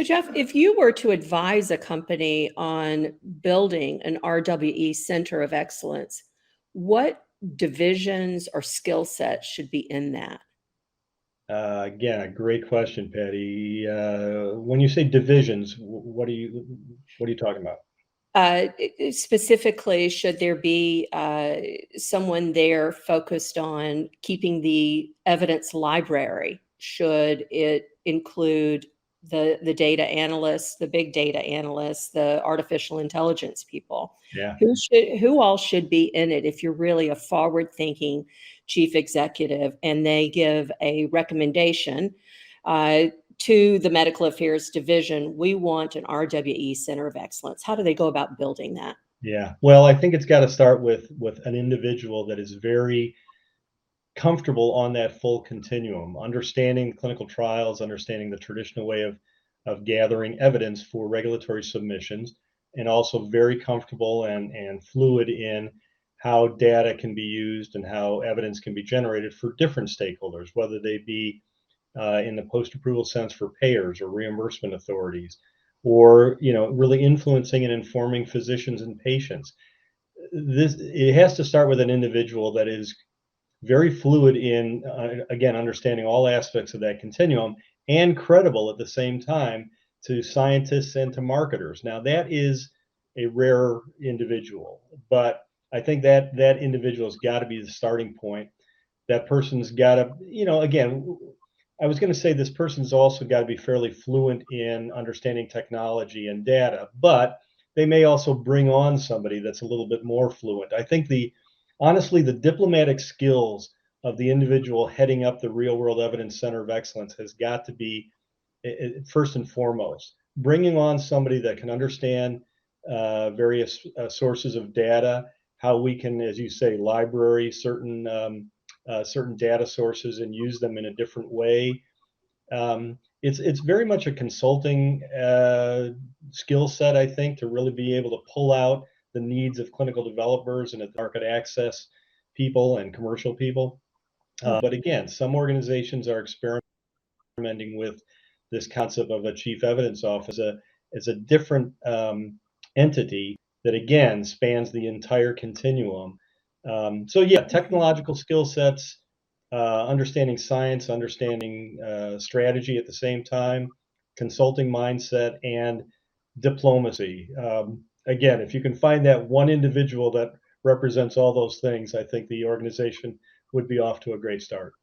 Jeff, if you were to advise a company on building an RWE Center of Excellence, what divisions or skill sets should be in that? Again, a great question, Patty. When you say divisions, what are you talking about? Specifically, should there be someone there focused on keeping the evidence library? Should it include the data analysts, the big data analysts, the artificial intelligence people? Yeah. Who all should be in it if you're really a forward-thinking chief executive and they give a recommendation to the medical affairs division, we want an RWE Center of Excellence. How do they go about building that? Yeah. Well, I think it's got to start with an individual that is very comfortable on that full continuum, understanding clinical trials, understanding the traditional way of gathering evidence for regulatory submissions, and also very comfortable and fluid in how data can be used and how evidence can be generated for different stakeholders, whether they be in the post-approval sense for payers or reimbursement authorities, or really influencing and informing physicians and patients. This it has to start with an individual that is very fluid in again understanding all aspects of that continuum and credible at the same time to scientists and to marketers. Now that is a rare individual, but I think that individual's got to be the starting point. That person's got to, again, I was going to say this person's also got to be fairly fluent in understanding technology and data, but they may also bring on somebody that's a little bit more fluent. I think honestly, the diplomatic skills of the individual heading up the Real World Evidence Center of Excellence has got to be first and foremost. Bringing on somebody that can understand various sources of data, how we can, as you say, library certain data sources and use them in a different way. It's very much a consulting skill set, I think, to really be able to pull out the needs of clinical developers and at the market access people and commercial people. But again, some organizations are experimenting with this concept of a chief evidence officer as a different entity that again spans the entire continuum. So yeah, technological skill sets, understanding science, understanding strategy at the same time, consulting mindset, and diplomacy. Again, if you can find that one individual that represents all those things, I think the organization would be off to a great start.